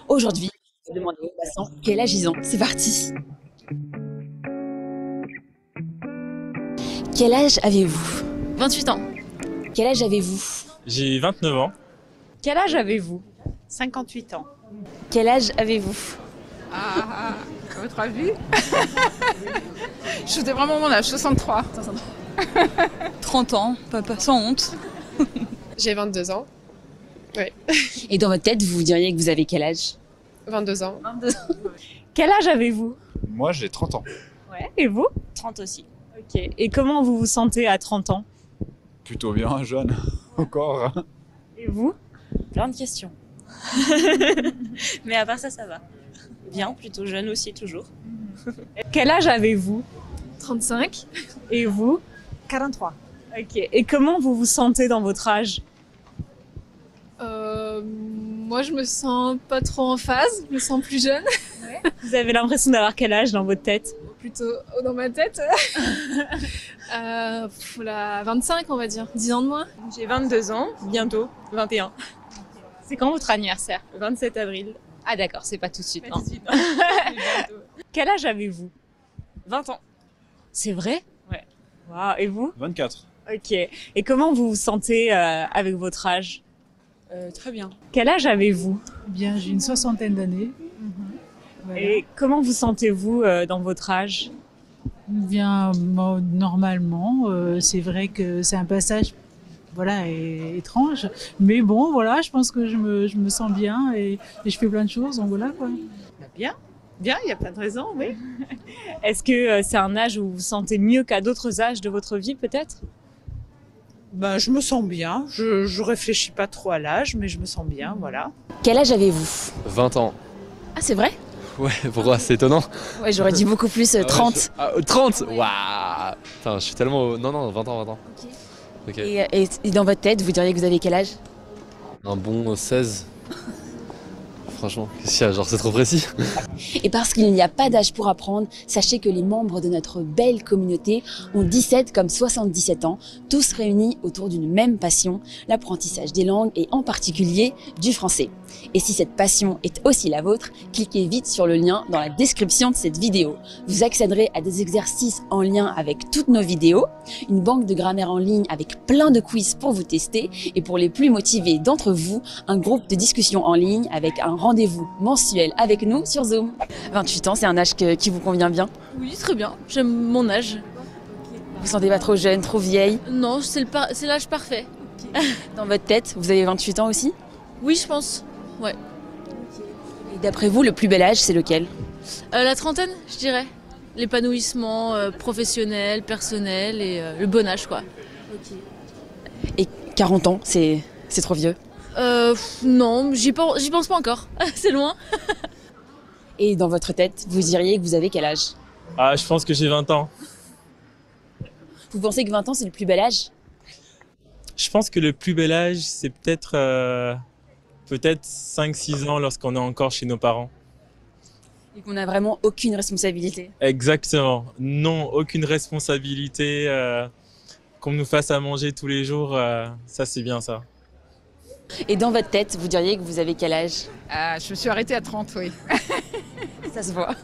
Aujourd'hui, je vais demander aux passants quel âge ils ont. C'est parti. Quel âge avez-vous? 28 ans. Quel âge avez-vous? J'ai 29 ans. Quel âge avez-vous? 58 ans. Quel âge avez-vous? À votre avis? Je dis vraiment mon âge, 63. 30 ans, papa, sans honte. J'ai 22 ans. Et dans votre tête, vous diriez que vous avez quel âge? 22 ans. Quel âge avez-vous? Moi, j'ai 30 ans. Ouais. Et vous? 30 aussi. Ok. Et comment vous vous sentez à 30 ans? Plutôt bien, jeune. Encore. Et vous? Plein de questions. Mais à part ça, ça va. Bien, plutôt jeune aussi, toujours. Quel âge avez-vous? 35. Et vous? 43. Ok. Et comment vous vous sentez dans votre âge? Moi, je me sens pas trop en phase. Je me sens plus jeune. Vous avez l'impression d'avoir quel âge dans votre tête? Plutôt dans ma tête. 25, on va dire. 10 ans de moins. J'ai 22 ans, bientôt 21. C'est quand votre anniversaire? 27 avril. Ah d'accord, c'est pas tout de suite. Pas tout de suite. Quel âge avez-vous? 20 ans. C'est vrai? Ouais. Waouh. Et vous? 24. Ok. Et comment vous vous sentez avec votre âge? Très bien. Quel âge avez-vous? Bien, j'ai une soixantaine d'années. Voilà. Et comment vous sentez-vous dans votre âge? Bien, moi, normalement, c'est vrai que c'est un passage, voilà, étrange. Mais bon, voilà, je pense que je me sens bien et je fais plein de choses, donc voilà, quoi. Bien, bien, il n'y a pas de raison, oui. Est-ce que c'est un âge où vous vous sentez mieux qu'à d'autres âges de votre vie peut-être? Ben, je me sens bien. Je réfléchis pas trop à l'âge, mais je me sens bien, voilà. Quel âge avez-vous? 20 ans. Ah, c'est vrai? Ouais, pourquoi? C'est étonnant. Ouais, j'aurais dit beaucoup plus, 30. 30. Waouh. Putain, je suis tellement... Non, non, 20 ans, 20 ans. Ok. Et dans votre tête, vous diriez que vous avez quel âge? Un bon 16. Franchement, qu'est-ce qu'il y a? Genre, c'est trop précis. Et parce qu'il n'y a pas d'âge pour apprendre, sachez que les membres de notre belle communauté ont 17 comme 77 ans, tous réunis autour d'une même passion, l'apprentissage des langues et en particulier du français. Et si cette passion est aussi la vôtre, cliquez vite sur le lien dans la description de cette vidéo. Vous accéderez à des exercices en lien avec toutes nos vidéos, une banque de grammaire en ligne avec plein de quiz pour vous tester et pour les plus motivés d'entre vous, un groupe de discussion en ligne avec un rendez-vous mensuel avec nous sur Zoom. 28 ans, c'est un âge qui vous convient bien? Oui, très bien. J'aime mon âge. Vous vous sentez pas trop jeune, trop vieille? Non, c'est l'âge parfait. Dans votre tête, vous avez 28 ans aussi? Oui, je pense. Ouais. Et d'après vous, le plus bel âge, c'est lequel? La trentaine, je dirais. L'épanouissement professionnel, personnel et le bon âge, quoi. Et 40 ans, c'est trop vieux? Non, j'y pense pas encore. C'est loin. Et dans votre tête, vous diriez que vous avez quel âge? Ah, je pense que j'ai 20 ans. Vous pensez que 20 ans, c'est le plus bel âge? Je pense que le plus bel âge, c'est peut-être 5-6 ans lorsqu'on est encore chez nos parents. Et qu'on n'a vraiment aucune responsabilité. Exactement. Non, aucune responsabilité. Qu'on nous fasse à manger tous les jours, ça c'est bien ça. Et dans votre tête, vous diriez que vous avez quel âge? Je me suis arrêtée à 30, oui. Ça se voit.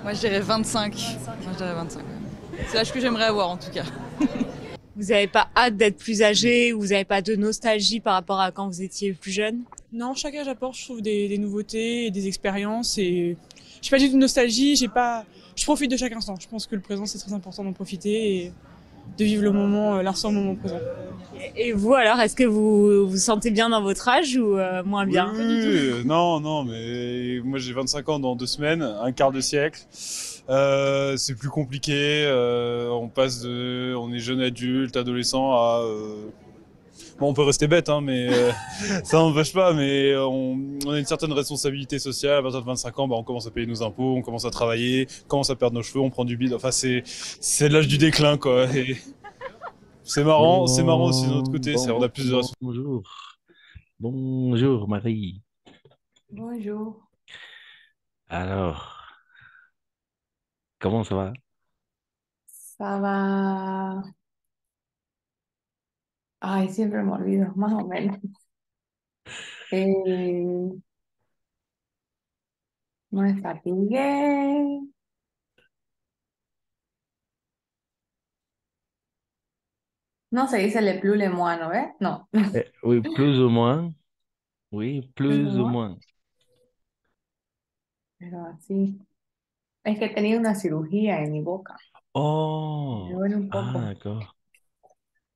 Moi je dirais 25. Moi je dirais 25. C'est l'âge que j'aimerais avoir en tout cas. Vous n'avez pas hâte d'être plus âgé ou vous n'avez pas de nostalgie par rapport à quand vous étiez plus jeune? Non, chaque âge apporte, je trouve, des nouveautés et des expériences. Et j'ai pas du tout de nostalgie, je profite de chaque instant. Je pense que le présent, c'est très important d'en profiter et de vivre le moment, l'instant, le moment présent. Et vous alors, est-ce que vous vous sentez bien dans votre âge ou moins bien? Oui, non, mais moi j'ai 25 ans dans 2 semaines, un quart de siècle. C'est plus compliqué, on est jeune adulte, adolescent à... Bon, on peut rester bête, hein, mais ça n'empêche pas, mais on a une certaine responsabilité sociale. À partir de 25 ans, on commence à payer nos impôts, on commence à travailler, on commence à perdre nos cheveux, on prend du bide. Enfin, c'est l'âge du déclin, quoi. Et c'est marrant aussi de notre côté, on a plus de responsabilités. Bonjour. Bonjour Marie. Bonjour. Alors, comment ça va? Ça va. Ay, siempre me olvido, más o menos. Eh, Me fatigué. No se dice le plus le moins, ¿no ves? No. Oui, plus ou moins. Oui, Plus le plus ou moins. moins. Pero así. Es que he tenido una cirugía en mi boca. Me Oh, duele un ah, poco. d'accord.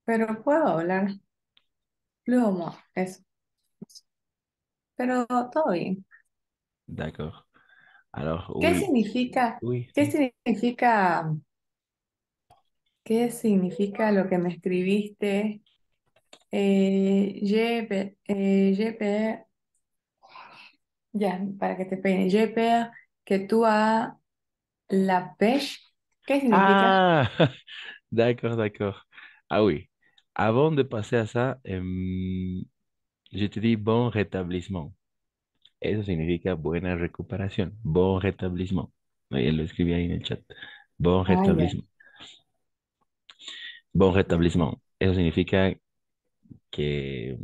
Pero puedo hablar. Plus o moins. Eso. Pero todo bien. D'accord. Alors, ¿Qué oui, significa? oui, ¿Qué oui. significa? ¿Qué significa lo que me escribiste? GP, ya, para que te peine. GP, que tú a la pêche. ¿Qué significa? Ah, d'accord, d'accord. Ah oui. Avant de passer à ça, je te dis bon rétablissement. Eso significa buena recuperación. Bon rétablissement. Él lo escribí ahí en el chat. Bon Ah, ya, rétablissement. Bon ya. rétablissement. Eso significa que,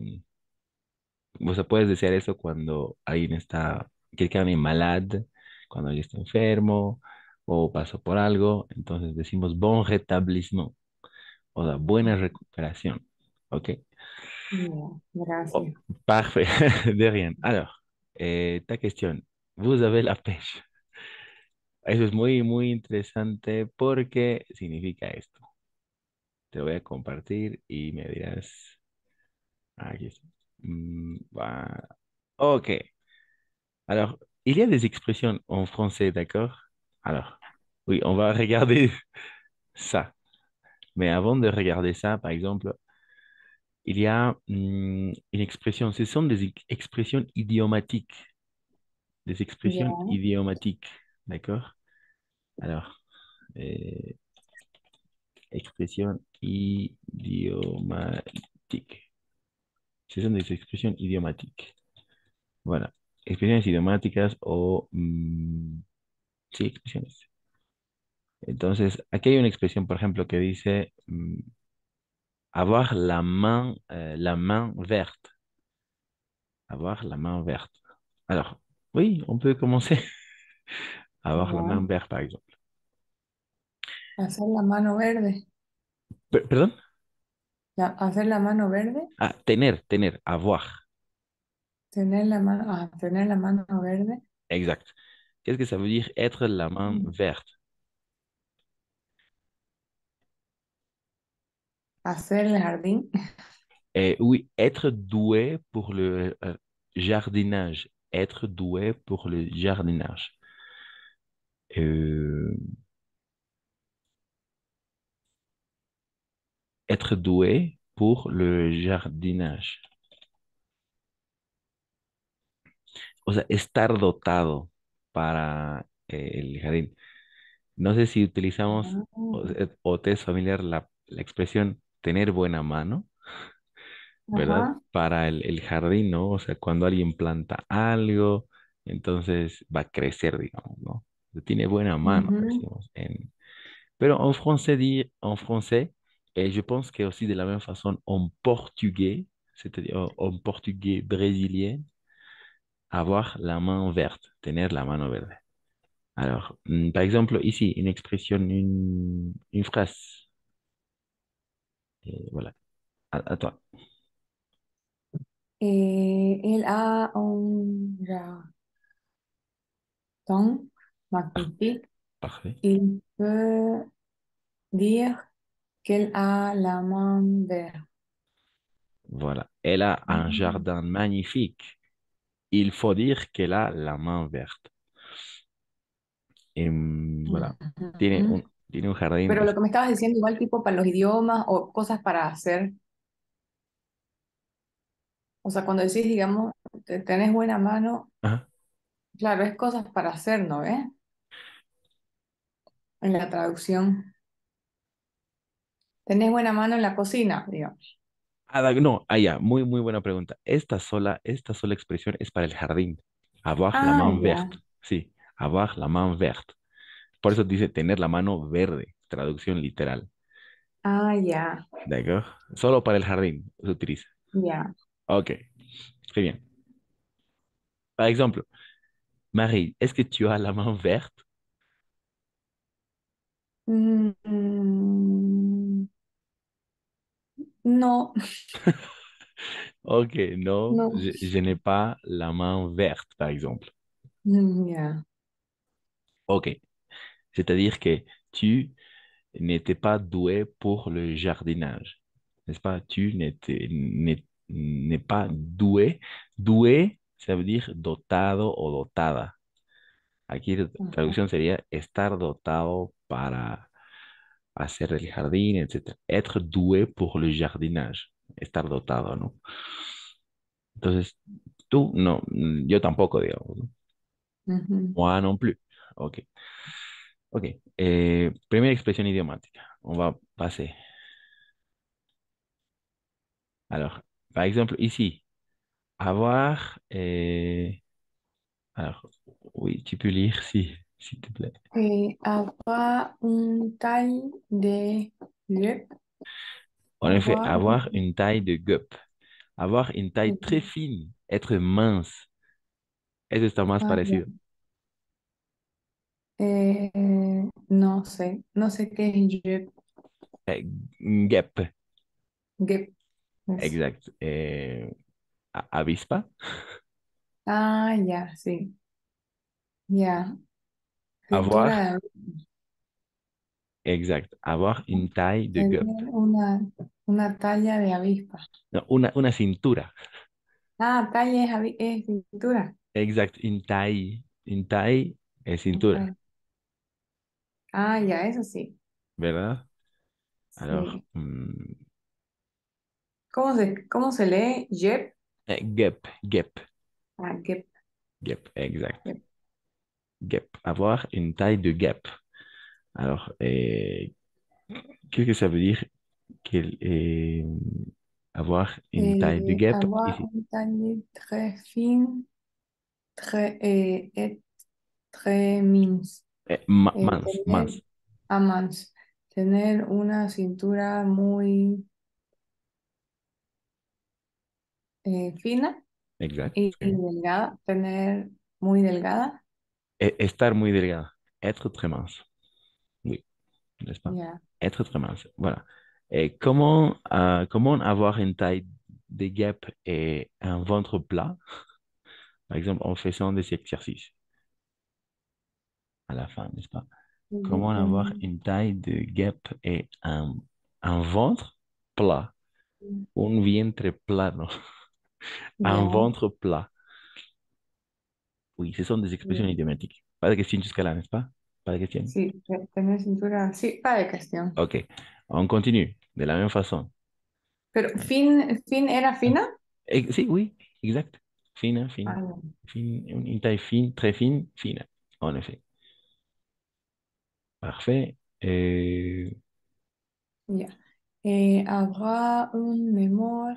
o sea, puedes desear eso cuando alguien está, que alguien malade, cuando alguien está enfermo o pasó por algo. Entonces decimos bon rétablissement. O sea, buena recuperación. ¿Ok? Ya, Oh, gracias. parfait. De rien. Alors, ta question. Vous avez la pêche. Eso es muy, muy interesante porque significa esto. Te voy a compartir y me dirás. Aquí está. Ok. Alors, il y a des expressions en français, d'accord? Alors, oui, on va regarder ça. Mais avant de regarder ça, par exemple, il y a une expression. Ce sont des expressions idiomatiques. Des Ya. expressions idiomatiques, d'accord? Alors, euh, expression idiomatique. Ce sont des expressions idiomatiques. Voilà. Expresiones idiomáticas o... sí, expresiones. Entonces, aquí hay una expresión, por ejemplo, que dice avoir la main verte. Avoir la main verte. Alors, oui, on peut commencer. Avoir la Ya. main verte, par exemple. Hacer la mano verde. Perdón? Hacer la mano verde. Ah, tener, avoir. Tener la mano verde. Exact. Qu'est-ce que ça veut dire être la main verte? Hacer el jardín. Oui, être doué pour le jardinage. Être doué pour le jardinage. Euh, être doué pour le jardinage. O sea, estar dotado para el jardín. No sé si utilizamos o te es familiar la expresión tener buena mano, ¿verdad? Ajá. Para el jardín, ¿no? O sea, cuando alguien planta algo, entonces va a crecer, digamos, ¿no? Tiene buena mano, Ujú. decimos. Pero en français, en français, et je pense que aussi de la même façon en portugais, c'est-à-dire en portugais brésilien, avoir la main verte, tener la mano verde. Alors, par exemple, ici, une expression, une phrase. Et voilà, à toi. Él a un ratón magnifique. Parfait. Il peut dire qu'elle a la main verte. Voilà. Elle a un jardin magnifique. Il faut dire qu'elle a la main verte. Et voilà. Ujú. Tiene un jardín. Pero lo que me estabas diciendo, igual tipo para los idiomas o cosas para hacer. O sea, cuando decís, digamos, tenés buena mano, Ajá. claro, es cosas para hacer, ¿no ves? En la traducción. Tenés buena mano en la cocina, digamos. No, ya. Muy, muy buena pregunta. Esta sola expresión es para el jardín. Avoir la Ah, main ya. verte. Sí, avoir la main verte. Por eso dice tener la mano verde. Traducción literal. Ah, ya. ¿De Solo para el jardín se utiliza. Ya. Ok, très bien. Par exemple, Marie, est-ce que tu as la main verte? Mm, no, Ok, non, no. je n'ai pas la main verte, par exemple. Ya. Ok, c'est-à-dire que tu n'étais pas doué pour le jardinage, n'est-ce pas? N'es pas doué. Doué, ça veut dire dotado o dotada. Aquí la Ajá. traducción sería estar dotado para hacer el jardín, etc. Être doué pour le jardinage. Estar dotado, ¿no? Entonces, tú, no, yo tampoco, digamos, ¿no? Ujú. Moi non plus. Ok. Ok. Primera expresión idiomática. On va passer. Alors, par exemple, ici, avoir. Alors, oui, tu peux lire si, s'il te plaît. Avoir une taille de guêpe. En effet, Avoir avoir une taille de guêpe. Avoir une taille très une- fine. Être mince. Eso está más ah, ya. parecido. Eh, no sé, no sé qué es guêpe. Eh, guêpe. Guêpe. Eso. Exact. Avispa. Ah, ya, sí. Ya. Avoir. Cintura de Exact. Avoir une taille de tener guêpe. una talla de avispa. No, una cintura. Ah, talla es, es cintura. Exact. Une taille. Une taille es cintura. Ok. Ah, ya, eso sí. ¿Verdad? Alors, Sí. Cómo se lee? Yep. guêpe. Guêpe. Ah, guêpe. Guêpe. Exact. Guêpe. Guêpe. Avoir une taille de guêpe. Alors, qu'est-ce que ça veut dire avoir une taille de guêpe Avoir ici? une taille très fine, très, et très mince. Mince. Tener Mince. a mans. Tener una cintura muy fina Exact. y Sí. delgada. Tener muy delgada. Estar muy delgada. Être très mince. Oui, n'est-ce pas? Ya. Être très mince. Voilà. Et comment avoir une taille de guêpe et un ventre plat? Par exemple, en faisant des exercices à la fin, n'est-ce pas? Comment avoir une taille de guêpe et un ventre plat? Un vientre plano. Un Ya. ventre plat. Oui, ce sont des expressions idiomatique. Pas de question jusqu'à là, n'est-ce pas? Pas de question. Sí, tener cintura. Sí, para cuestión. Ok, on continue de la même façon. Pero fin era fina. Sí, oui, exact. Fine, Ah, fine. ya. Fine, une taille fine, très fine, fine. En effet. Parfait. Ya. Avoir une mémoire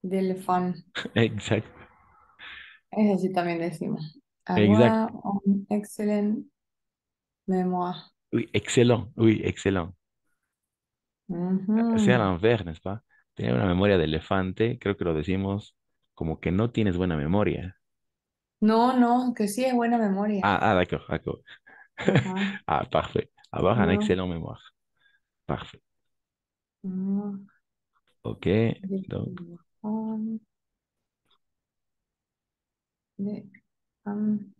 d'éléphant. Exact. Ese sí también decimos. Exact. Avoir une excellente mémoire. Oui, excellent. Oui, excellent. C'est à Ujú. l'envers, n'est-ce pas? Tener una memoria de elefante, creo que lo decimos como que no tienes buena memoria. No, no, que sí es buena memoria. D'accord, d'accord. Ajá. Ah, parfait. Avoir un No, excellent mémoire. Parfait. no, Ok, donc, de, de, um,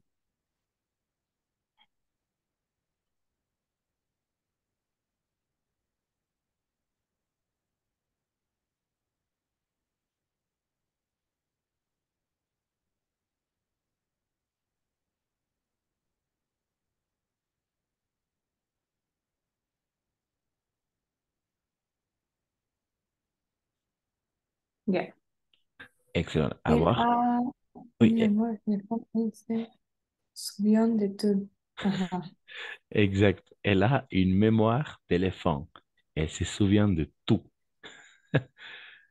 ya. excellent. Elle Avoir, a oui, une mémoire d'éléphant, elle se souvient de tout. Ajá. exact. Elle a une mémoire d'éléphant. Elle se souvient de tout.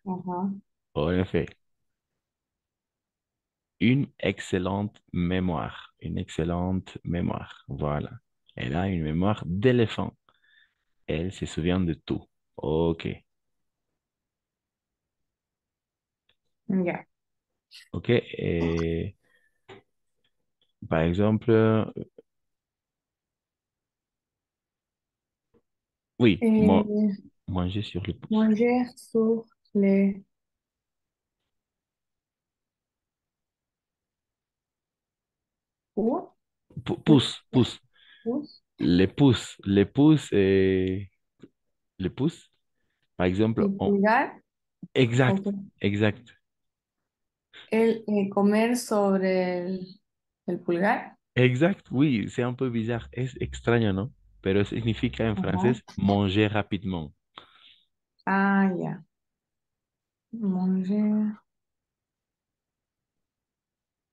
Ajá. En effet, une excellente mémoire. Une excellente mémoire. Voilà. Elle a une mémoire d'éléphant. Elle se souvient de tout. Ok. Ya. Ok. Par exemple, oui, Eh, manger sur le pouce. manger sur les pouces. Pouce, pouce. Pouces. Les pouces et les pouces. Par exemple, El pulgar. exact, Ok. exact, Comer sobre el pulgar. exact. Oui, c'est un peu bizarre. Es extraño, ¿no? Pero significa en Ajá. francés manger rapidement. Ah, ya. Manger.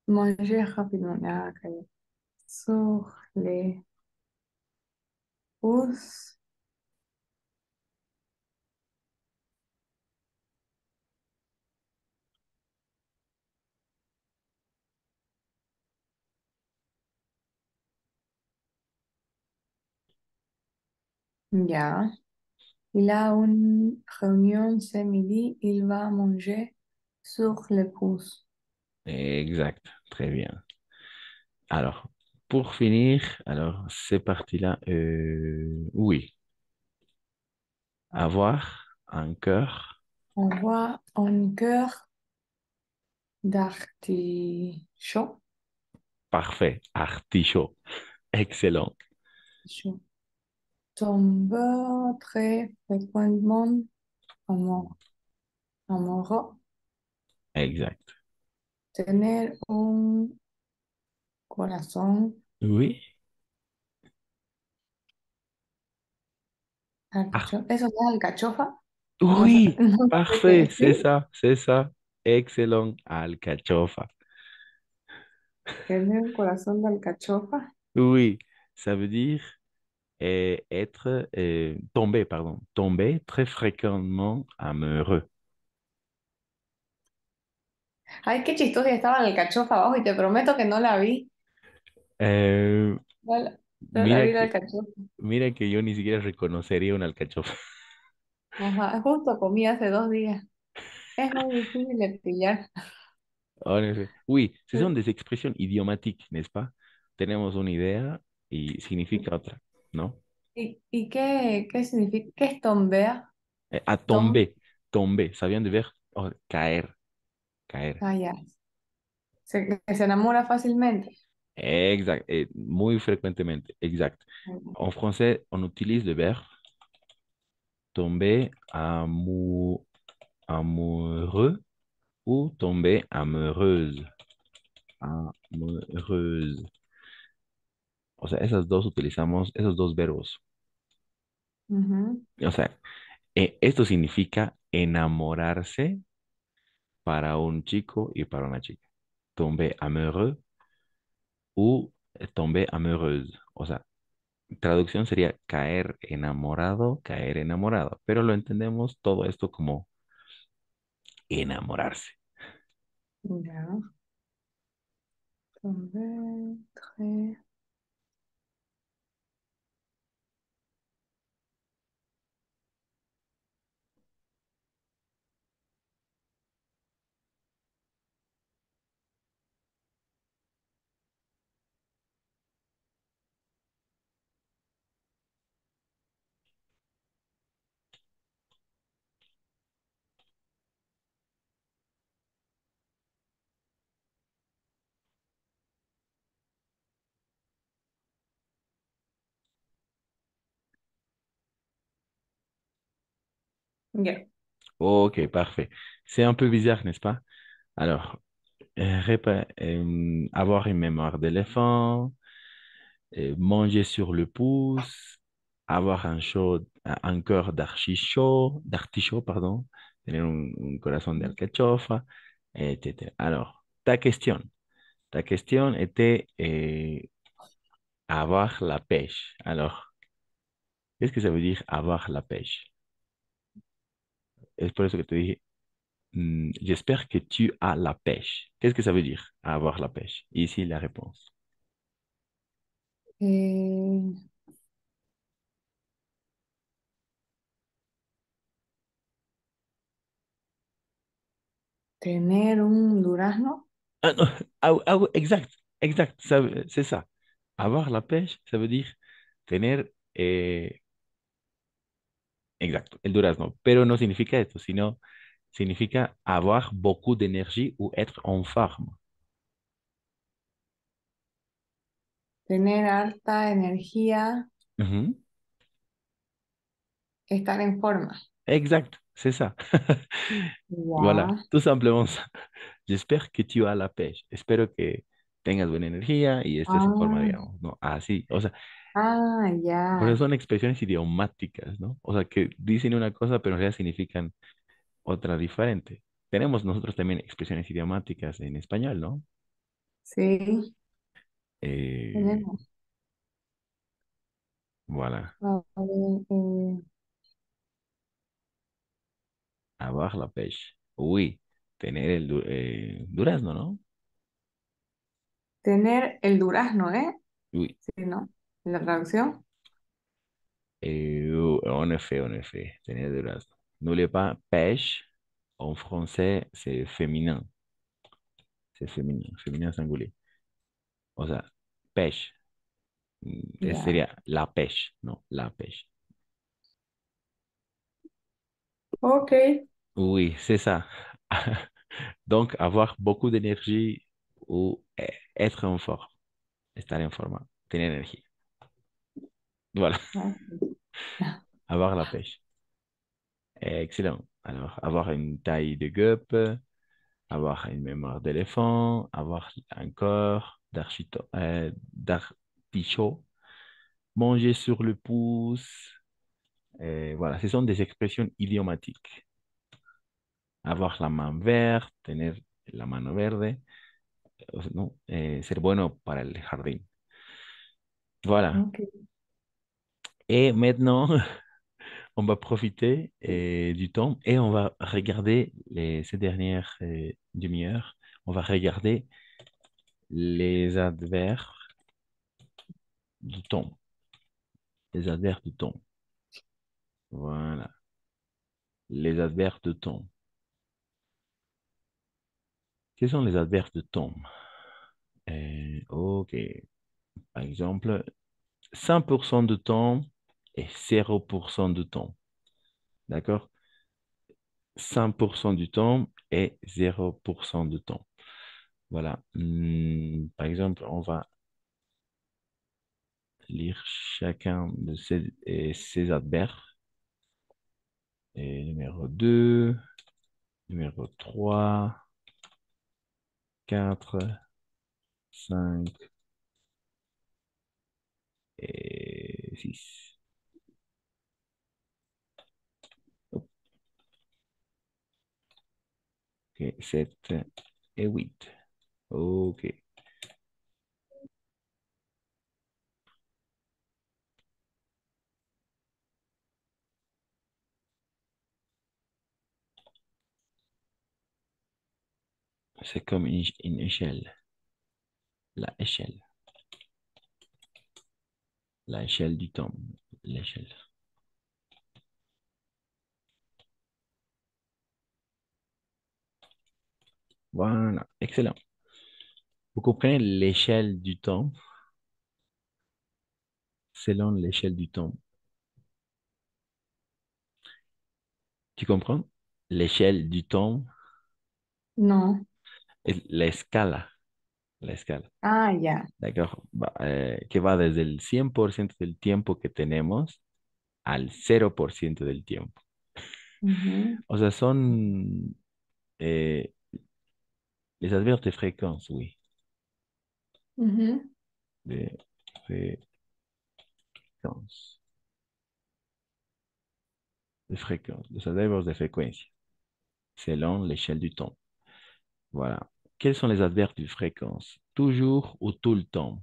Manger rapidement. Ah, ok. Sur les pouces. Ya. Il a une réunion ce midi. Il va manger sur les pouces. Exact, très bien. Alors, pour finir, alors c'est parti là. Oui, avoir un cœur Avoir un cœur d'artichaut. parfait, artichaut, excellent, Je tombe très fréquemment amor- amoureux. exact. Tener un corazón Oui, ah, alcachofa. ¿Eso no es alcachofa? No sé, oui, no sé qué parfait, decir. c'est ça, excellent, alcachofa. Tener un corazón de alcachofa. Oui, ça veut dire être, tomber, pardon, tomber très fréquemment amoureux. Ay, qué chistoso que estaba la alcachofa abajo y te prometo que no la vi. Euh, No la, no la mira vi la que, alcachofa. mira que yo ni siquiera reconocería una alcachofa. Ajá, justo comí hace 2 días. Es muy difícil de pillar. En effet. Oui, ce sont des expressions idiomatiques, n'est-ce pas? Tenemos una idea y significa otra, ¿no? ¿Y qué significa? ¿Qué es tomber? A Tom, tomber, tomber, ça vient du verbe caer, caer. ah, ya. Que se enamora fácilmente. Exact, et muy frecuentemente, exact. En français, on utilise le verbe tomber amoureux ou tomber amoureuse. Amoureuse. O sea, esas dos utilizamos, esos dos verbos. Ujú. O sea, esto significa enamorarse para un chico y para una chica. Tomber amoureux ou tomber amoureuse. O sea, traducción sería caer enamorado, caer enamorado. Pero lo entendemos todo esto como enamorarse. Ya. Tomber, très- Ya. Ok, parfait. C'est un peu bizarre, n'est-ce pas? Alors, avoir une mémoire d'éléphant, manger sur le pouce, avoir un cœur d'artichaut, pardon, tener un corazón de alcachofa, etc. Alors, ta question était avoir la pêche. Alors, qu'est-ce que ça veut dire avoir la pêche? Es por eso que te dije, j'espère que tu as la pêche. Qu'est-ce que ça veut dire avoir la pêche? Ici, la réponse. Eh, tener un durazno. Ah, non, exact, exact, c'est ça. Avoir la pêche, ça veut dire tener, exacto, el durazno. Pero no significa esto, sino significa avoir beaucoup d'énergie ou être en forme. Tener harta energía, Ujú. estar en forma. Exact, c'est ça. Voilà, Ya. tout simplement ça. J'espère que tu as la pêche. Espero que tengas buena energía y estés en forma, Ah, digamos, ¿no? Así, o sea, por eso ya. son expresiones idiomáticas, ¿no? O sea, que dicen una cosa, pero en realidad significan otra diferente. Tenemos nosotros también expresiones idiomáticas en español, ¿no? Sí, Eh, tenemos. voilà, A ver, avoir la pêche. Oui, tener el durazno, ¿no? tener el durazno, ¿eh? Oui. Sí, ¿no? La traducción. En effet, tener el durazno. N'oubliez pas, pêche, en français, c'est féminin. C'est féminin, féminin singulier. O sea, pêche. Ya. Sería la pêche, ¿no? La pêche. Ok. Oui, c'est ça. Donc, avoir beaucoup d'énergie ou être en forme, estar en forma, tener énergie. Voilà, avoir la pêche. Excellent. Alors, avoir une taille de guêpe, avoir une mémoire d'éléphant, avoir un corps d'artichaut, manger sur le pouce. Voilà, ce sont des expressions idiomatiques. Avoir la main verte, tener la mano verde, ¿no? Ser bueno para el jardín. Voilà. Ok. Et maintenant, on va profiter du temps et on va regarder ces dernières demi-heures. On va regarder les adverbes du temps. Les adverbes du temps. Voilà. Les adverbes de temps. Quels sont les adverbes de temps? Ok. Par exemple, 100% de temps et 0% de temps. D'accord? 100% du temps et 0% de temps. Voilà. Par exemple, on va lire chacun de ces adverbes. Et numéro 2, numéro 3, 4, 5 et 6. Ok, 7 et 8. Ok. C'est comme une échelle. La échelle. La échelle du temps. L'échelle. Voilà. Excellent. Vous comprenez l'échelle du temps selon l'échelle du temps. Tu comprends? L'échelle du temps, No. la escala. La escala. Ah, ya. ¿D'accord? Que va desde el 100% del tiempo que tenemos al 0% del tiempo. Ujú, O sea, son eh, les adverbes de fréquence, oui. ujú. De fréquence. De fréquence. Los adverbes de frecuencia, selon l'échelle du temps. Voilà. Quels sont les adverbes de fréquence? Toujours ou tout le temps?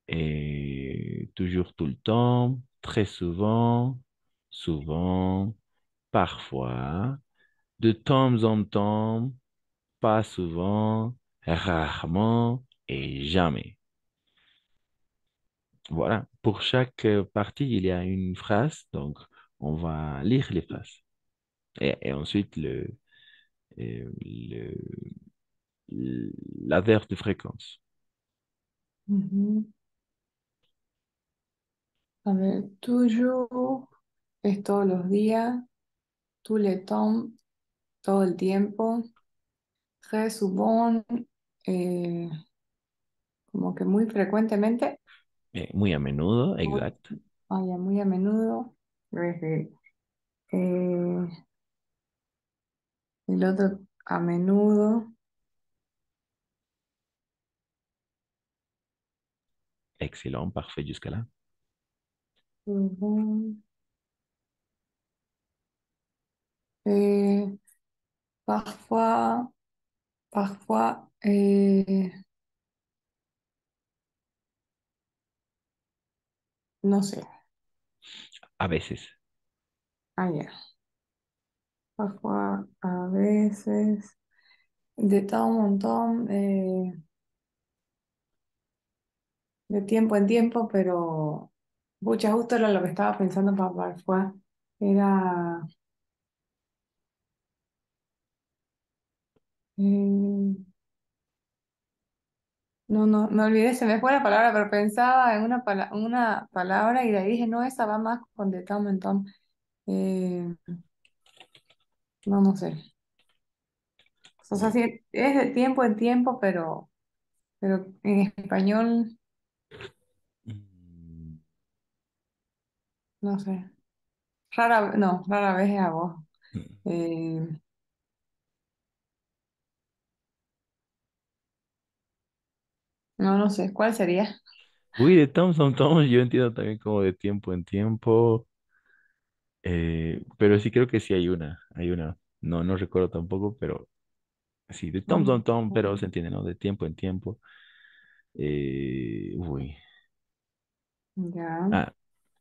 Et toujours tout le temps, très souvent, souvent, parfois, de temps en temps, pas souvent, rarement et jamais. Voilà. Pour chaque partie, il y a une phrase, donc on va lire les phrases. Et ensuite, l'adverbe de fréquence. Ujú. A ver, toujours es todos los días, tout le temps, todo el tiempo, très souvent, eh, como que muy frecuentemente, Muy a menudo, exacto. vaya, muy a menudo, eh, el otro a menudo, Excellent, parfait jusque-là. souvent, eh, parfois, parfois, no sé, A veces. ah, ya, parfois, a veces, de todo un montón, de tiempo en tiempo, pero, pucha, justo era lo que estaba pensando para parfois, era, eh, no, no, me olvidé, se me fue la palabra, pero pensaba en una palabra y de ahí dije, no, esa va más con de temps en temps. No, no sé. O sea, sí, es de tiempo en tiempo, pero en español, Mm, no sé. No, rara vez es a vos. Eh, no, no sé. ¿Cuál sería? Uy, de Tom Tom Tom, yo entiendo también como de tiempo en tiempo, pero sí creo que sí hay una. No, no recuerdo tampoco, pero sí, de Tom Tom Tom, pero se entiende, ¿no? De tiempo en tiempo. Uy, Ya. ah,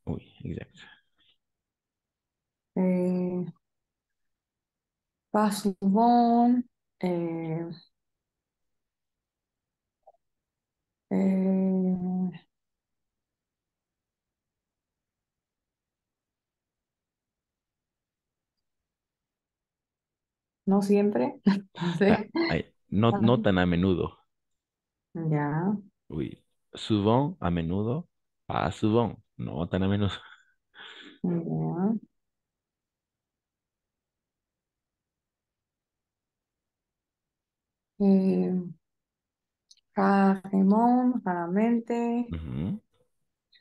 uy, exacto. Eh, pas souvent, eh, eh, no siempre. No Ah, sé. no, Ah, no tan a menudo. ya. Oui. Souvent, a menudo, pas souvent, no tan a menudo. Ya. Eh, Carrément, raramente, Ujú.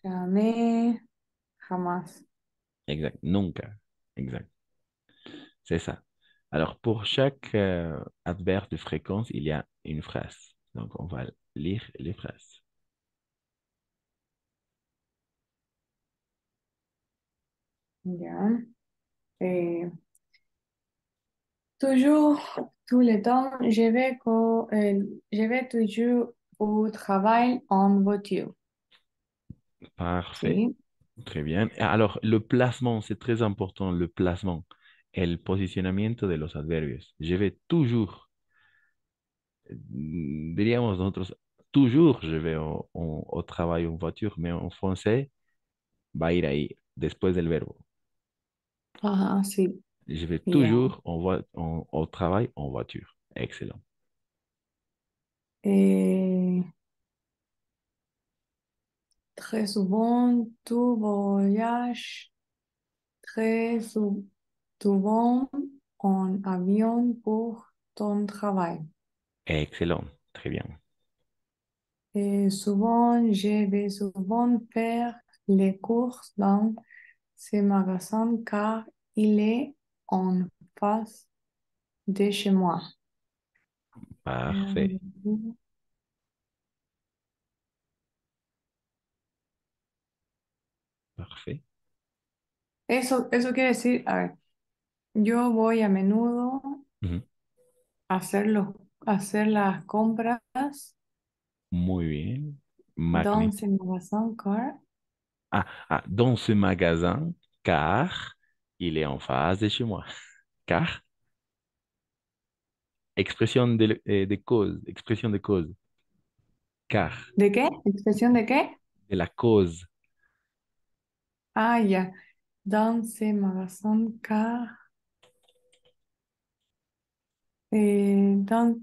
jamais, jamás. Exact. Nunca. Exact. C'est ça. Alors, pour chaque adverbe de fréquence, il y a une phrase. Donc, on va lire les phrases. Ya. Eh, toujours, tout le temps, je vais toujours au travail en voiture. Parfait. Sí. Très bien. Alors, le placement, c'est très important, le placement. El posicionamiento de los adverbios. Je vais toujours, diríamos nosotros, toujours, je vais au travail en voiture, mais en français, va a ir ahí, después del verbo. Ajá, sí. Je vais Ya. toujours au travail en voiture. Excellent. Eh, très souvent, tu voyages très souvent en avion pour ton travail. Excellent. Très bien. Et souvent, je vais souvent faire les courses dans ce magasin car il est en face de chez moi. Parfait. Parfait. Eso quiere decir, a ver, yo voy a menudo Mhm. a a hacer las compras Muy bien. dans Magnifique. ce magasin car, Dans ce magasin, car il est en face de chez moi. Car, de cause, expression de cause. Car, ¿de qué? ¿Expresión de qué? de la cause. Ah, ya, dans ce magasin car, dans,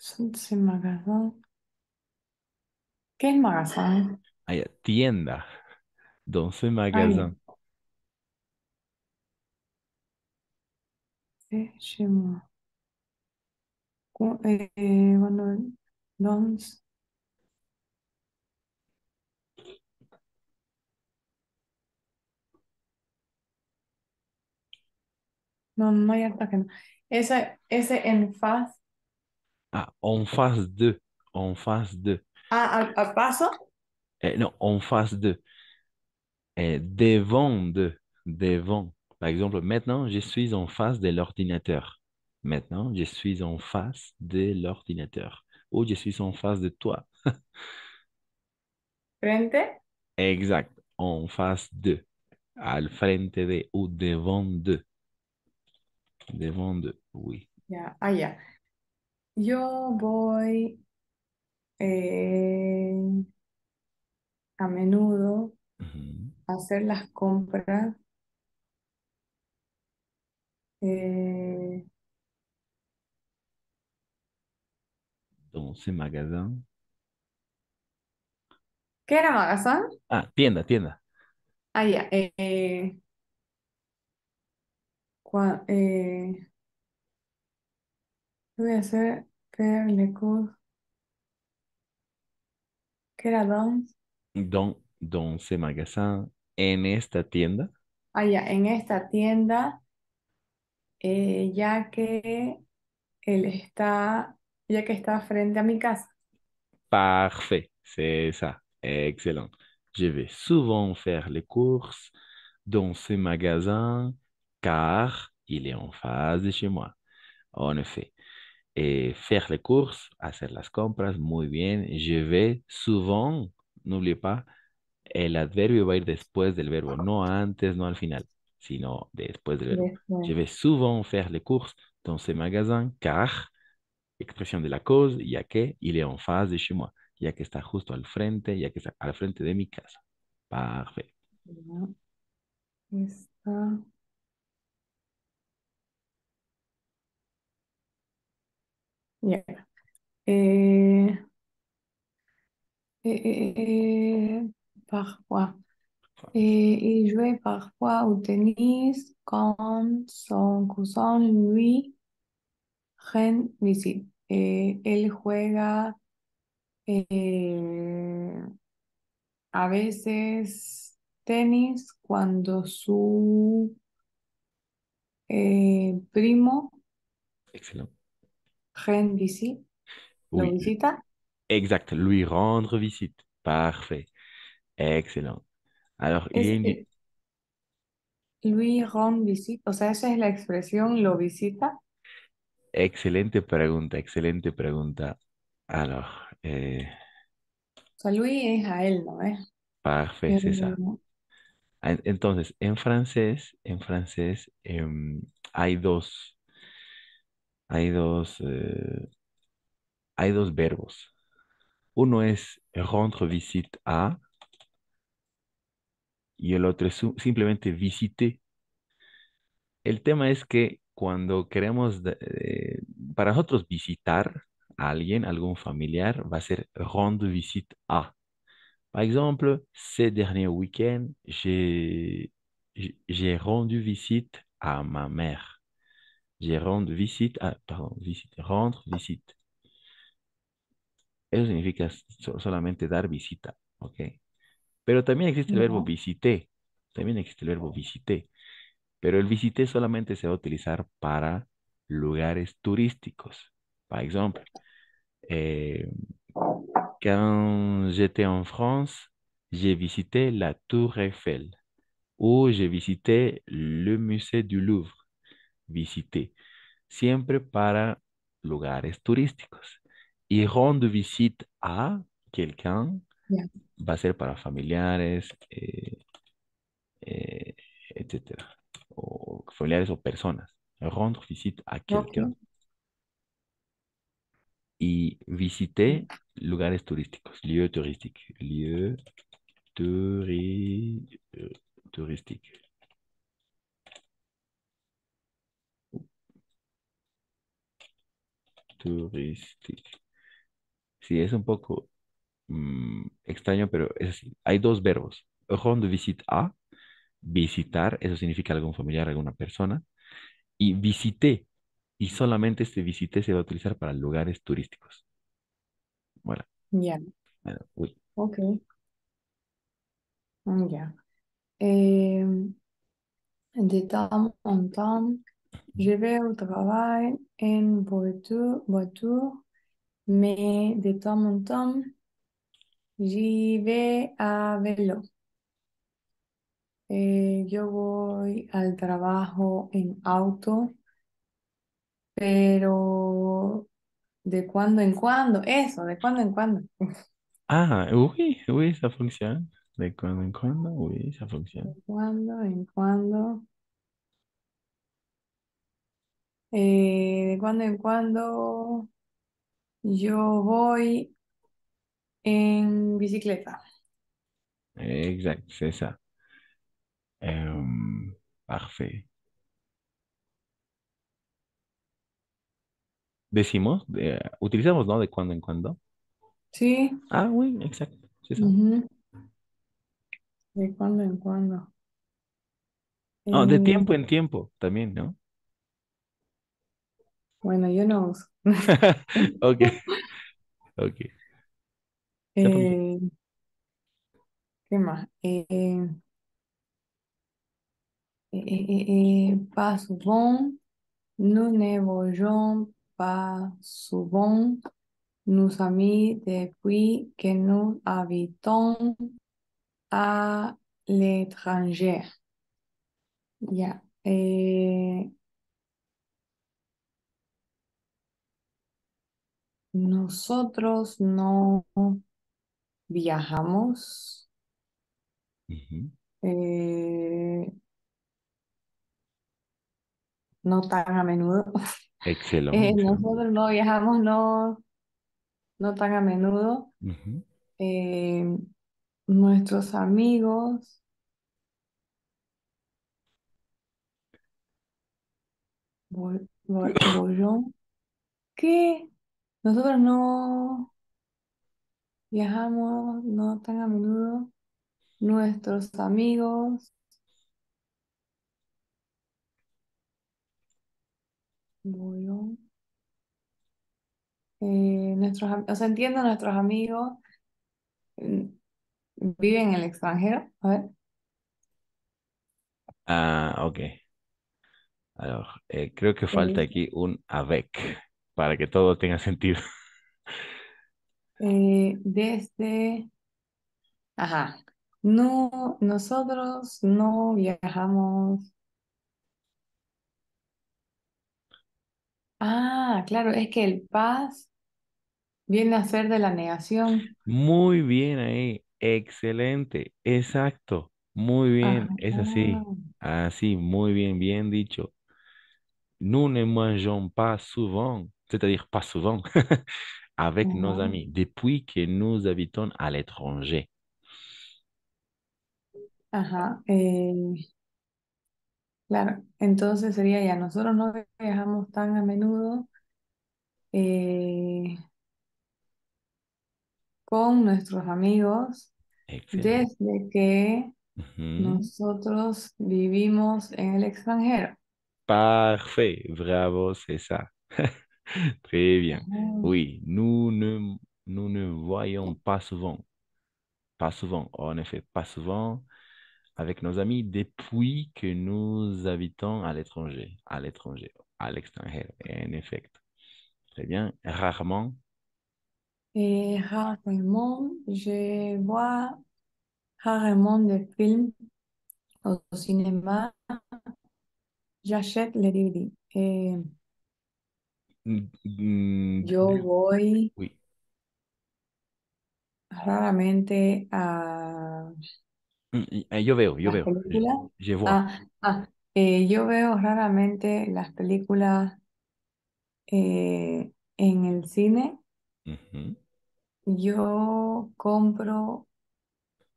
C'est magasin. ¿Qué es magasin? Ah, ya, tienda. Dans ce Ah, ya. magasin. C'est chez moi. Bueno, dans, no, no hay harta que no. Ese en face. Ah, en face de. En face de. Ah, a paso. Non, en face de. Devant de. Devant. Par exemple, maintenant, je suis en face de l'ordinateur. Maintenant, je suis en face de l'ordinateur. Ou je suis en face de toi. Frente. Exact. En face de. Al frente de. Ou devant de. Devant de. Oui. Ya, ah, ya. Yo voy eh, a menudo Mhm. a hacer las compras. eh, Dans ce magasin. ¿Qué era magazine? Ah, tienda, tienda. Ah, ya. Voy a hacer faire les courses. ¿Qué era dans? Dans ce magasin. En esta tienda. Ah, ya. En esta tienda, ya que él está, ya que está frente a mi casa. Parfait, c'est ça. Excellent. Je vais souvent faire les courses dans ce magasin car il est en face de chez moi. En effet. Et faire les courses, hacer las compras, muy bien. Je vais souvent, n'oubliez pas, el adverbio va a ir después del verbo, no antes, no al final, sino después del verbo. Je Después. vais souvent faire les courses dans ce magasin car expresión de la cause, ya que il est en face de chez moi, ya que está justo al frente, ya que está al frente de mi casa. Parfait. Ya, está. Ya. Eh, Parfois. Il jouait parfois au tennis quand son cousin lui rend visite. Él juega eh, a veces tenis cuando su primo Excellent. rend visite, lo Oui, visita. exact. Lui rendre visite. Parfait. Excellent. Alors, il y a Es, une lui rend visite, o sea, esa es la expresión, lo visita. excelente pregunta, excelente pregunta. Alors, O sea, Luis es a él, ¿no es? parfait, c'est ça. Pero, Entonces, en francés, hay hay dos, eh, hay dos verbos. Uno es rendre visite a y el otro es simplemente visiter. El tema es que cuando queremos, para nosotros visitar a alguien, algún familiar, va a ser rendre visite a. Par exemple, ces derniers week-ends, j'ai rendu visite à ma mère. J'ai rendu visite à, pardon, visite, rendre visite. Eso significa solamente dar visita, ¿ok? Pero también existe el verbo no, visiter. También existe el verbo visiter. Pero el visiter solamente se va a utilizar para lugares turísticos. Par exemple, eh, quand j'étais en France, j'ai visité la Tour Eiffel ou j'ai visité le musée du Louvre. Visité. Siempre para lugares turísticos. Y rendre visite a quelqu'un ya, va a ser para familiares, eh, etcétera. O familiares o personas. Rendre visite a ok. quelqu'un. Y visité lugares turísticos, lieux touristiques, lieux touristiques. touristique. Sí, es un poco extraño, pero es así. Hay dos verbos. Rendre visite a, visitar, eso significa algún familiar, alguna persona. Y visité, y solamente este visité se va a utilizar para lugares turísticos. Voilà. Ya, Bueno, oui. ok, ya. Eh, de temps en temps, je vais au travail en voiture, mais de temps en temps, j'y vais à vélo. Yo voy al trabajo en auto, pero de cuando en cuando, eso, de cuando en cuando. Ah, oui, oui, ça fonctionne. De cuando en cuando, oui, ça fonctionne. De cuando en cuando. De cuando en cuando yo voy en bicicleta. Exact, c'est ça. Parfait. Decimos, utilizamos, ¿no? De cuando en cuando. Sí, Ah, oui, exacto, c'est ça. ujú, de cuando en cuando. Ah, de Eh, tiempo en tiempo también, ¿no? bueno, yo no uso. Ok, ok. Ça fonctionne. Eh, ¿Qué más? Pas souvent, nous ne voyons pas souvent nos amis depuis que nous habitons à l'étranger. Ya. Nosotros no viajamos Ujú. eh, no tan a menudo. Excellent, excellent. Nosotros no viajamos no tan a menudo. Ujú. Eh, Nuestros amigos Bollón, ¿qué? Nosotros no viajamos no tan a menudo. Nuestros amigos, Bollón, o sea, entiendo, nuestros amigos mm, viven en el extranjero. A ver. Ah, ok. Alors, creo que falta Eh, aquí un avec para que todo tenga sentido. desde, ajá, no, nosotros no viajamos. Ah, claro, es que el paz viene a ser de la negación. Muy bien ahí, excelente, exacto, muy bien, Ajá. es así, así, muy bien, bien dicho. Nous ne mangeons pas souvent, c'est-à-dire pas souvent, avec nos Ajá. amis depuis que nous habitons à l'étranger. Ajá. Claro, entonces sería ya, nosotros no viajamos tan a menudo eh, con nuestros amigos Excelente. desde que Ujú. nosotros vivimos en el extranjero. Parfait, bravo, c'est ça. Très bien. Ah, Oui, nous ne voyons pas souvent, en effet, pas souvent avec nos amis depuis que nous habitons à l'étranger, à l'extranjero, en effet. Très bien. Rarement. Rarement, je vois rarement des films au cinéma, j'achète les DVD. Mm, mm, Yo voy oui. raramente a Yo las veo. películas. Je vois. Ah, yo veo raramente las películas en el cine. Mhm. Yo compro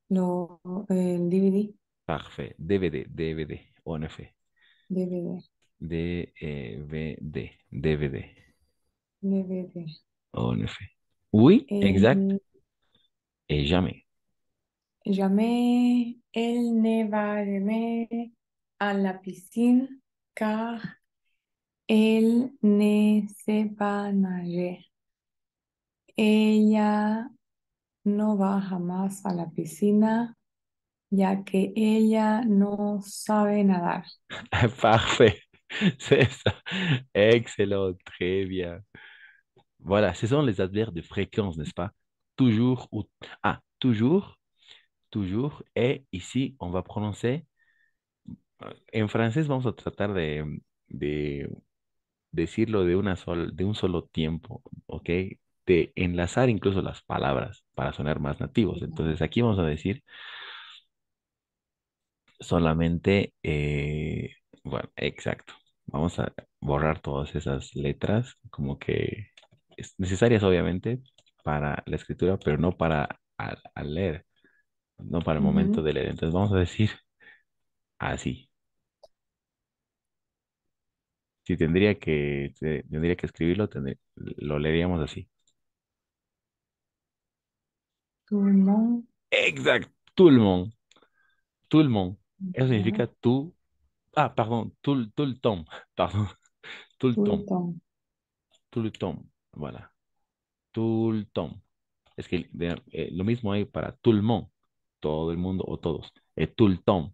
el DVD. Parfait. DVD, DVD, en effet. DVD. DVD, DVD. DVD. En effet. Oui, exact. Et Et jamais. jamais elle ne va jamais à la piscine car elle ne sait pas nager. Ella no va jamás a la piscina ya que ella no sabe nadar. Parfait. C'est ça. Excellent. Très bien. Voilà, ce sont les adverbes de fréquence, n'est-ce pas? Toujours ou... Ah, toujours, toujours. Et ici, on va prononcer... En francés vamos a tratar de decirlo de un solo tiempo, ¿ok? De enlazar incluso las palabras para sonar más nativos. Entonces aquí vamos a decir solamente, bueno, exacto. Vamos a borrar todas esas letras como que necesarias obviamente para la escritura, pero no para al leer, no para el momento Ujú. de leer. Entonces vamos a decir así. Si tendría que escribirlo, lo leeríamos así. Tout le monde, Exacto. Tout le monde. Tout le monde. Eso ya, significa tú. Ah, perdón. Tout le temps. Pardon. Tout le tout le temps. temps. Tout le temps. Voilà. Tout le temps. Es que lo mismo hay para tout le monde. Todo el mundo o todos. Tout le temps.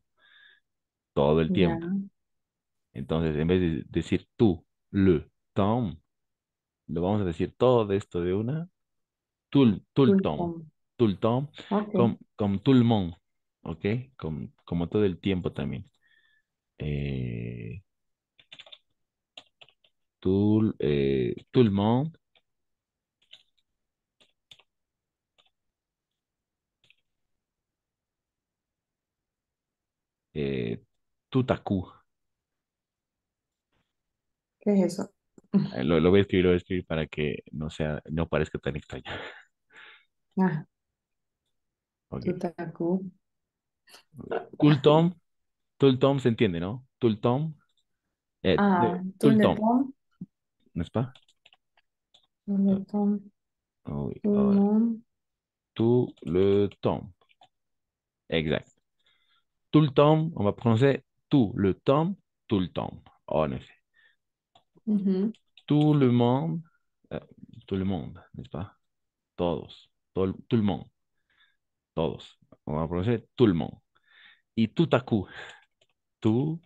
Todo el Ya, tiempo. Entonces, en vez de decir tú, le temps, lo vamos a decir todo esto de una. Tout tout le le temps. temps. Tout le temps. Ok. Como tout le monde. ¿Ok? Como todo el tiempo también. Tout le monde. eh, tout à coup. ¿Qué es eso? Lo voy a escribir para que no sea, no parezca tan extraño. Ah, Ok. tout à coup. Tout le temps, tout le temps se entiende, ¿no? Tout le temps, Ah, tout tout le le temps, temps, n'est-ce pas? tout le temps, Oui, tout le monde. tout le temps, exact. Tout le temps, on va prononcer tout le temps, en effet. Ujú. Tout le monde, euh, tout le monde, n'est-ce pas? Todos, tout le monde, todos. On va prononcer tout le monde. Y tout à coup, tout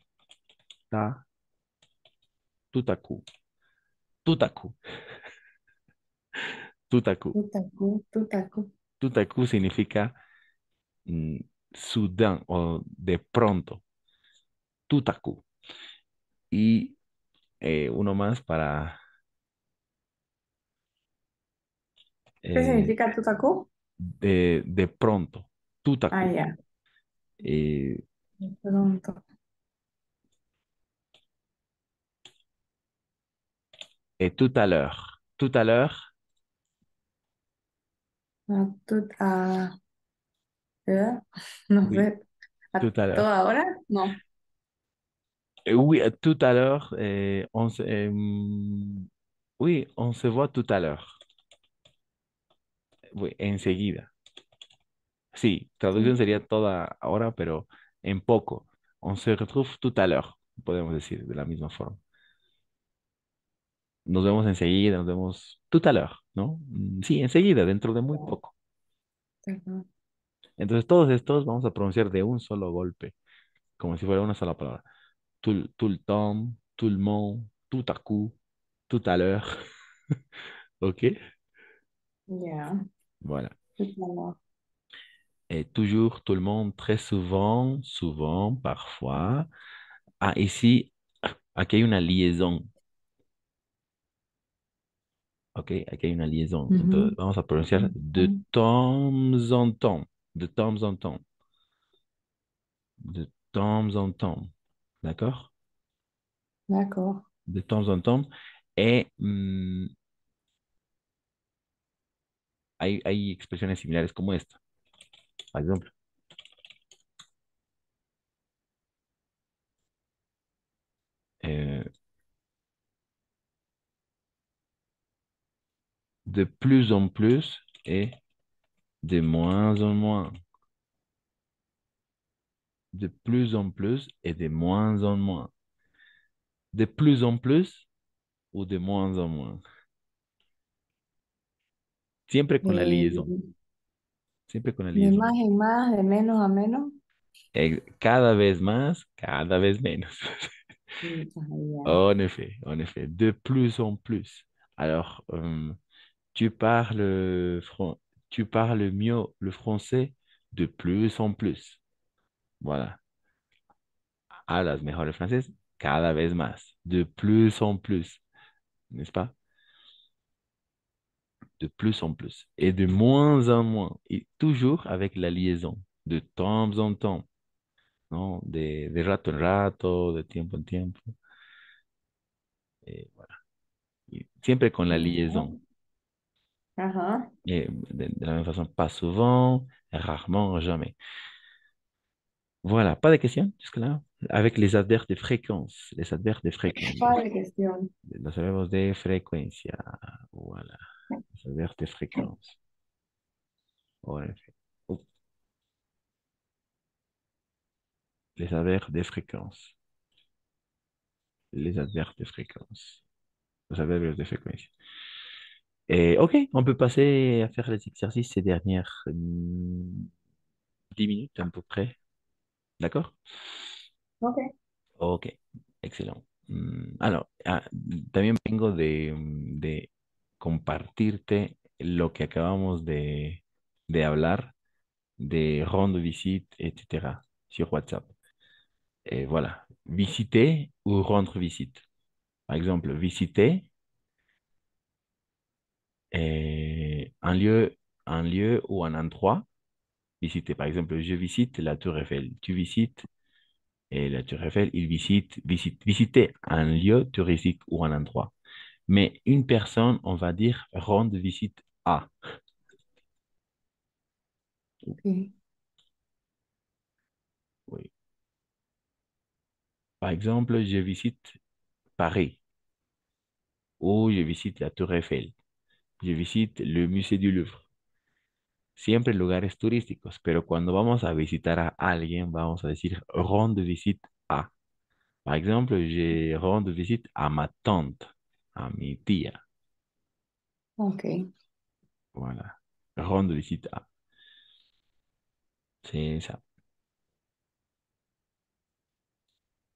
à, tout à coup, tout à coup, tout à coup. Tout à coup, tout à coup. Tout à coup significa mm, soudain o de pronto. Tout à coup. Y uno más para ¿Qué eh, significa tout à coup? de pronto. Tout à Ah, coup. ya. Eh, De pronto. et tout à l'heure. Tout à l'heure, A tout à l'heure. No oui, sé. ¿A tout à l'heure. toda hora? No. Oui, tout à l'heure, oui, on se voit tout à l'heure. Oui, enseguida. Sí, traducción sería toda hora, pero en poco. On se retrouve tout à l'heure, podemos decir de la misma forma. Nos vemos enseguida, nos vemos tout à l'heure, ¿no? Sí, enseguida, dentro de muy poco. Ujú. Entonces, todos estos vamos a pronunciar de un solo golpe, como si fuera una sola palabra. Tout le temps, tout le monde, tout à coup, tout à l'heure. ¿Ok? Ya. Voilà. Tout à l'heure. Et toujours, tout le monde, très souvent, souvent, parfois. Ah, ici, aquí hay una liaison. Ok, aquí hay una liaison. Entonces, Ujú. vamos a pronunciar de temps en temps. De temps en temps. De temps en temps. D'accord? D'accord. De temps en temps. Et hay expresiones similares como esta. Por ejemplo, eh, de plus en plus et de moins en moins. De plus en plus et de moins en moins. De plus en plus ou de moins en moins. Siempre con la De, liaison. Siempre con la de liaison. más en más, de menos a menos. Cada vez más, cada vez menos. Ya. En effet, de plus en plus. Alors, tu parles, tu parles mieux le français de plus en plus. Voilà. Hablas mejor el francés cada vez más, de plus en plus, n'est-ce pas? De plus en plus. Et de moins en moins. Et toujours avec la liaison. De temps en temps. ¿No? De rato en rato, de tiempo en tiempo. Voilà. Y siempre con la liaison. Ajá. Et de la même façon, pas souvent, rarement, jamais. Voilà, pas de questions jusque-là. Avec les adverbes de fréquence. Les adverbes de fréquence. Vale, cuestión. Los verbos de frecuencia. Voilà. Les adverbes de fréquence. En effet. Oh, les adverbes de fréquence. Les adverbes de fréquence. Los adverbes de fréquence. Et OK, on peut passer à faire les exercices ces dernières 10 minutes à peu près. D'accord? Ok. Ok, excelente. Alors, también vengo de compartirte lo que acabamos de hablar de rendre visite, etc. sur WhatsApp. Et voilà, visiter ou rendre visite. Par exemple, visiter un lieu ou un endroit. Visiter, par exemple, je visite la Tour Eiffel. Tu visites et la Tour Eiffel, il visiter un lieu touristique ou un endroit. Mais une personne, on va dire, rendre visite à. Ok. Oui. Par exemple, je visite Paris ou je visite la Tour Eiffel. Je visite le musée du Louvre. Siempre lugares turísticos, pero cuando vamos a visitar a alguien, vamos a decir rendre visite à. Par exemple, je rends visite à ma tante, à mi tía. Ok. Voilà. Rendre visite à. C'est ça.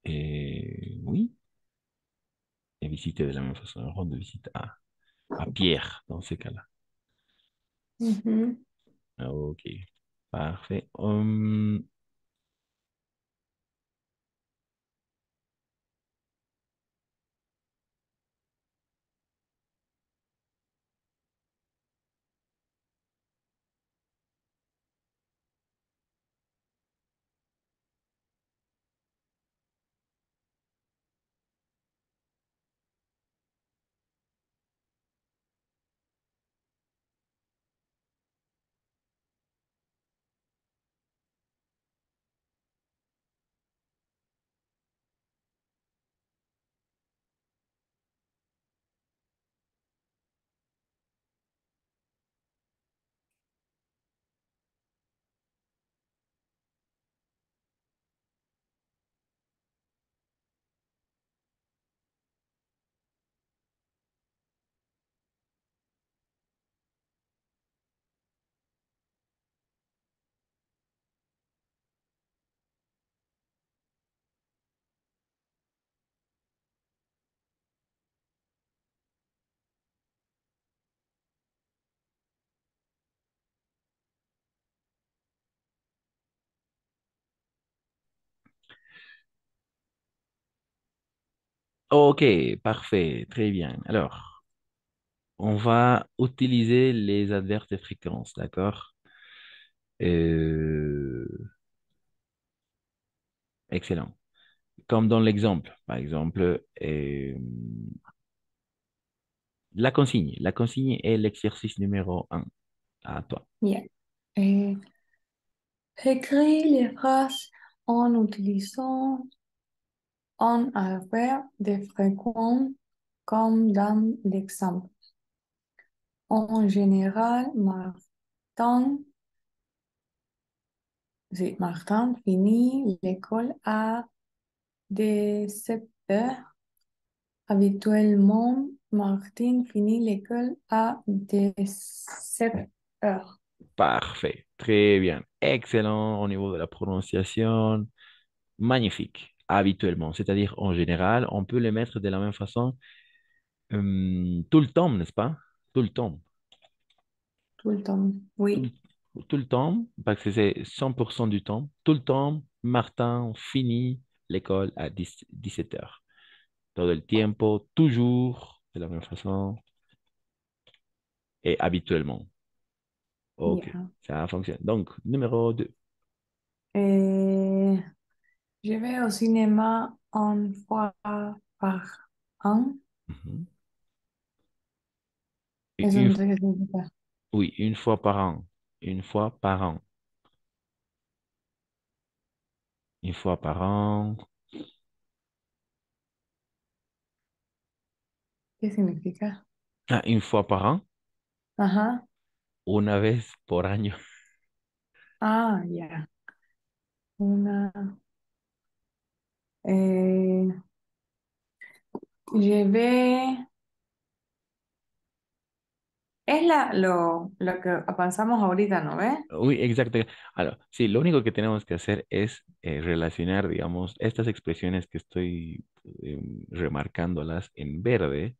Et oui, et visiter de la même façon, rendre visite à Pierre dans ce cas-là. Ujú. Ok, parfait. Ok, parfait, très bien. Alors, on va utiliser les adverbes de fréquence, d'accord? Euh, Excellent. Comme dans l'exemple, par exemple, la consigne. La consigne est l'exercice numéro un. À toi. Bien. Écris les phrases en utilisant un adverbe de fréquence comme dans l'exemple. En général, Martin, sí, Martin finit l'école à 17 heures. Habituellement, Martin finit l'école à 17 heures. Parfait. Très bien. Excellent au niveau de la prononciation. Magnifique. Habituellement, c'est-à-dire en général, on peut les mettre de la même façon tout le temps, n'est-ce pas? Tout le temps. Tout le temps, Tout, oui. tout le temps, parce que c'est 100% du temps. Tout le temps, Martin finit l'école à 17 heures. Todo el tiempo, toujours, de la même façon, et habituellement. OK, Yeah. ça fonctionne. Donc, numéro 2. Et je vais au cinéma une fois par an. Eso no sé qué significa. Oui, une fois par an. Une fois par an. Une fois par an. ¿Qué significa? Ah, une fois par an. Ajá. Una vez por año. Ah, ya. Una. Eh, llevé. Es lo que avanzamos ahorita, ¿no ves? Oui, exacto. Alors, sí, lo único que tenemos que hacer es relacionar, digamos, estas expresiones que estoy remarcándolas en verde,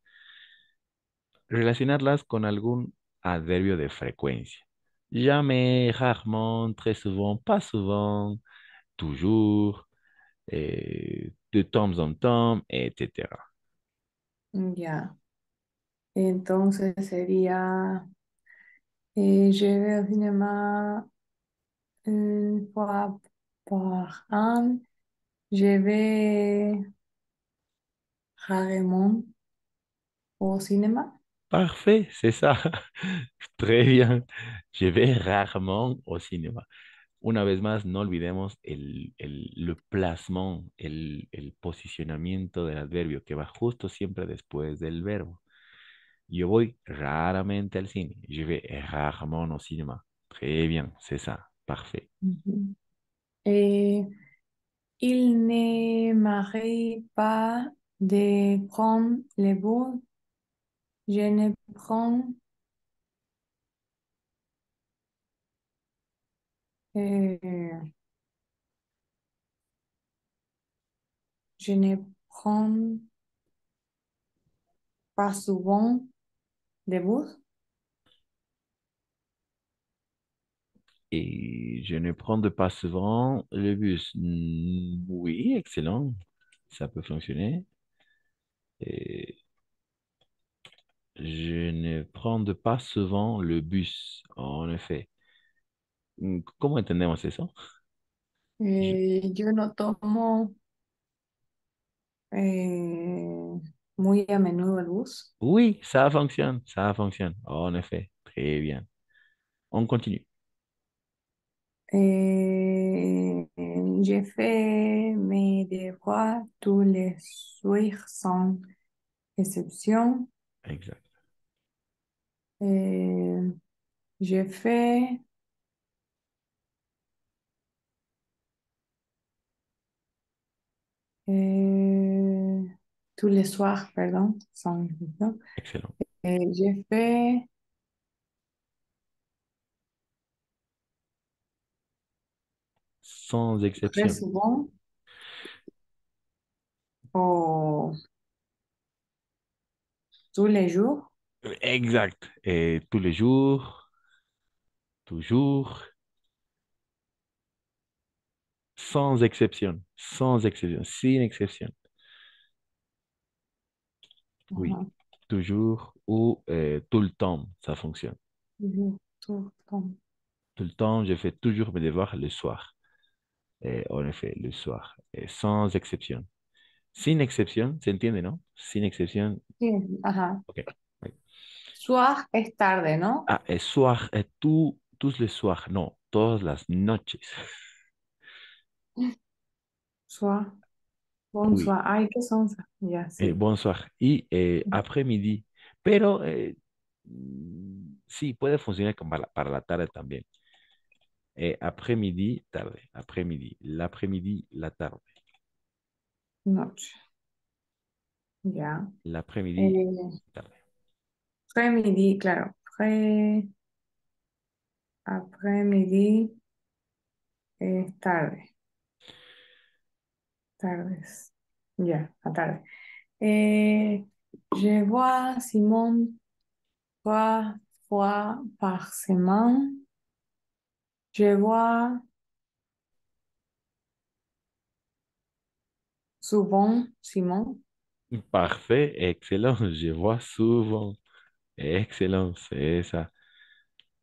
relacionarlas con algún adverbio de frecuencia. Jamais, rarement, très souvent, pas souvent, toujours, de temps en temps, etc. Ya. Entonces sería. Je vais au cinéma une fois par an. Je vais rarement au cinéma. Parfait, c'est ça. Très bien. Je vais rarement au cinéma. Una vez más, no olvidemos le placement, el posicionamiento del adverbio que va justo siempre después del verbo. Yo voy raramente al cine. Je vais rarement au cinéma. Très bien, c'est ça. Parfait. Ujú. Et il ne m'arrive pas de prendre le bus. Je ne prends, euh, je ne prends pas souvent de bus. Et je ne prends de pas souvent le bus. Oui, excellent. Ça peut fonctionner. Et je ne prends de pas souvent le bus, en effet. ¿Cómo entendemos eso? Yo no tomo eh, muy a menudo el bus. Oui, ça fonctionne, en effet. Très bien. On continue. J'ai fait mes devoirs tous les soirs sans exception. Exact. Euh, j'ai fait euh, tous les soirs, pardon, sans exception. Excellent. J'ai fait Sans très exception. souvent ou tous les jours. Exact. Et tous les jours, toujours, sans exception. Sans exception. Sin exception. Oui. Ajá, Toujours ou tout le temps, ça fonctionne. toujours, tout le temps. Tout le temps, je fais toujours mes devoirs le soir. En effet, le soir. Sans exception. Sin exception, ¿se entiende, no? Sin excepción. Sí, ajá. Ok. Oui. Soir es tarde, ¿no? Ah, soir, tous les soirs, no, todas las noches. Soir, Oui, bonsoir. Ay, qué sonsa. Ya, sí. bonsoir. Y après-midi. Pero Sí, puede funcionar como para la tarde también. Après-midi, tarde. Après-midi. L'après-midi, la tarde. Noche. Ya. L'après-midi, Eh, tarde. Après-midi, claro. Après-midi es tarde. Tardes. Ya, la tarde. Je vois Simon trois fois par semaine. Je vois souvent Simon. Parfait, excellent. Je vois souvent. Excellent, c'est ça.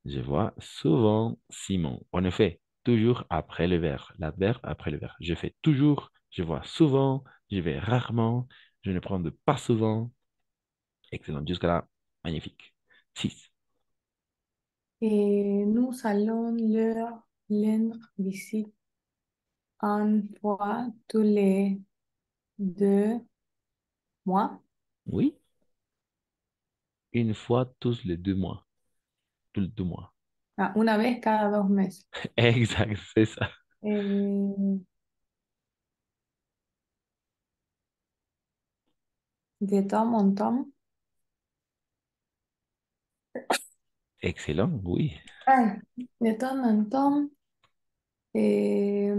Je vois souvent Simon. En effet, toujours après le verbe. L'adverbe après le verbe. Je fais toujours, je vois souvent, je vais rarement, je ne prends de pas souvent. Excellent. Jusqu'à là, magnifique. 6. Et nous allons leur rendre visite une fois tous les 2 mois. Oui, une fois tous les 2 mois. Tous les 2 mois. Ah, una vez cada 2 meses. Exact, c'est ça. Eh, de temps en temps. Excellent, oui. Ay, de temps en temps. eh,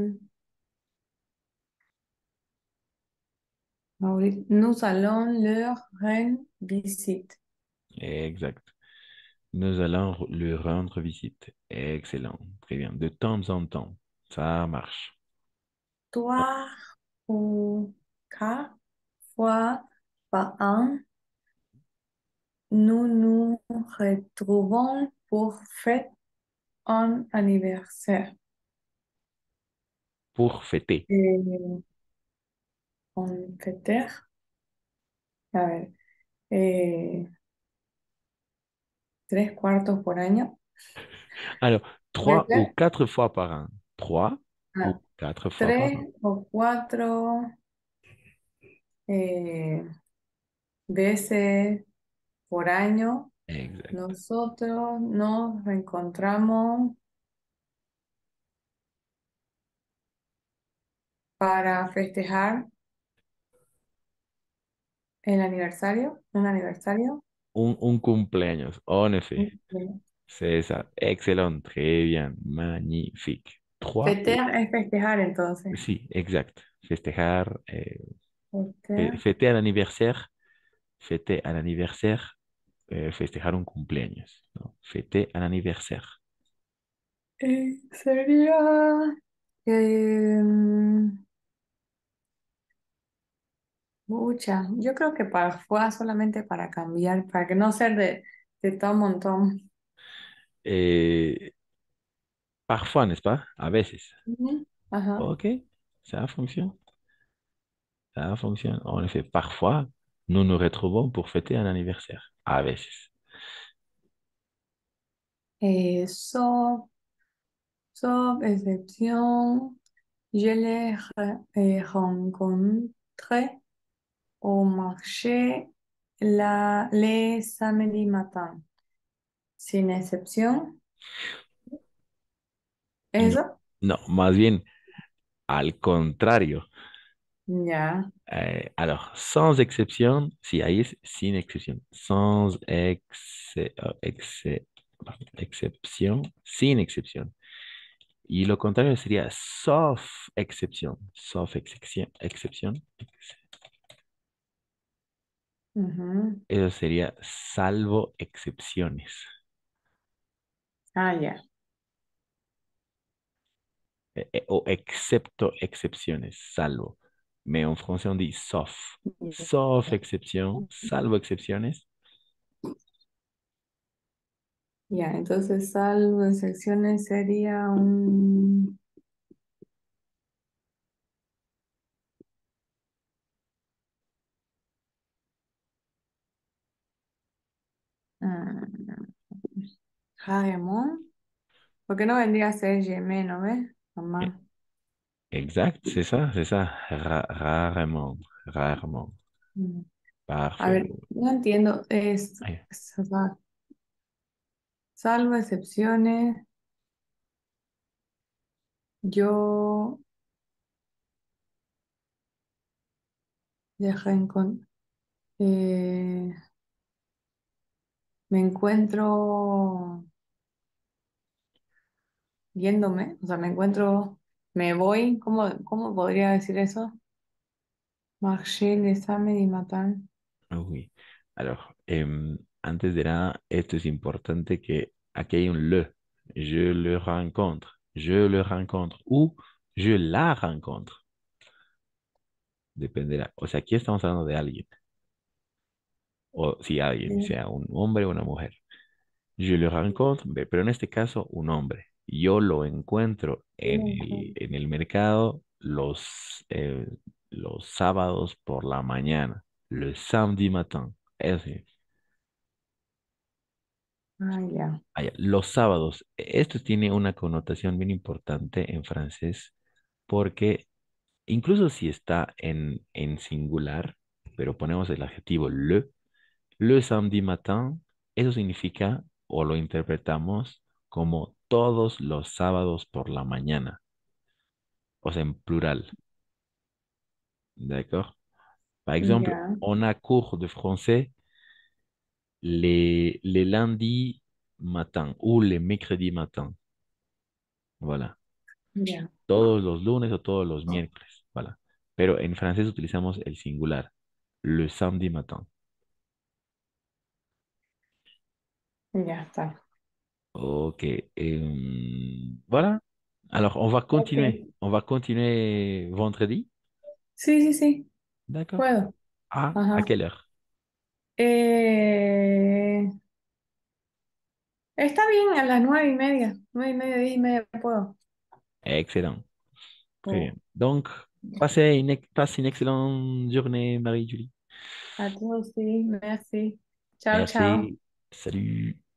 nous allons leur rendre visite. Exact. Nous allons lui rendre visite. Excellent. Très bien. De temps en temps. Ça marche. Trois ou 4 fois par an, nous nous retrouvons pour fêter un anniversaire. Pour fêter. Un fêter. A ver, eh, 3 cuartos por año. Alors, Puede 3 ou 4 fois par an. 3 ou 4 fois par Tres an. o cuatro eh, veces por año, Exact. nosotros nos reencontramos para festejar el aniversario, un aniversario. Un cumpleaños. En effet. Ok. C'est ça. Excellent. Très bien. Magnifique. 3 ou... Festejar es festejar entonces. Sí, exact. Festejar. Festejar. Fêter un anniversaire. Fêter un anniversaire. Festejar un cumpleaños, ¿no? Fêter un anniversaire. Sería, mucha. Yo creo que para fue solamente para cambiar, para que no ser de todo un montón. Eh, Parfois, n'est-ce pas? A veces. Ujú. Ajá. Ok, ça fonctionne. Ça fonctionne. En effet, parfois, nous nous retrouvons pour fêter un anniversaire. A veces. Sauf, sauf exception, je les rencontré au marché les samedis matin. Sin excepción. No, ¿Eso? no, más bien al contrario. Ya. Alors, sans exception, si ahí es sin excepción. Sans excepción, sin excepción. Y lo contrario sería sauf excepción. Sauf excepción. Ujú. Eso sería salvo excepciones. Ah, ya. O excepto excepciones, salvo. Mais en français, on dit sauf. Sauf excepción, salvo excepciones. Ya, entonces salvo excepciones sería un... mm, Jagemón. Porque no vendría a ser Yemen, ¿no ves? E- Mamá. Exact, c'est ça, c'est ça. Rarement, rarement. Mm. A Parfait. ver, no entiendo. Ay, Es, va. Salvo excepciones, yo de reencon- eh, me encuentro yéndome, o sea, me voy, ¿cómo podría decir eso? Marché, les y matin. Oui. Alors, antes de nada, esto es importante que aquí hay un le. Je le rencontre. Je le rencontre. Ou je la rencontre. Dependerá. O sea, aquí estamos hablando de alguien. O si alguien, Sí. sea un hombre o una mujer. Je le rencontre, pero en este caso, un hombre. Yo lo encuentro en el mercado los sábados por la mañana. Le samedi matin. Eso sí. Ah, ya. Ah, ya, los sábados. Esto tiene una connotación bien importante en francés porque incluso si está en singular, pero ponemos el adjetivo le samedi matin, eso significa o lo interpretamos como todos los sábados por la mañana, o sea, en plural. D'accord? Par exemple, Ya, on a cours de français les lundis matin ou les mercredis matin. Voilà. ya, Todos los lunes o todos los miércoles. Voilà. Pero en francés utilizamos el singular, le samedi matin. ya está. Ok. Voilà. Alors, on va Ok. continuer. On va continuer vendredi. Sí, sí, sí, D'accord. puedo. À Ajá. quelle heure? Eh, Está bien a las 9:30, 9:30, 10:30 puedo. Excellent. Très bien. Oh. Donc, passe une excellente journée, Marie-Julie. À toi aussi, merci. Ciao, ciao. Merci. Salut.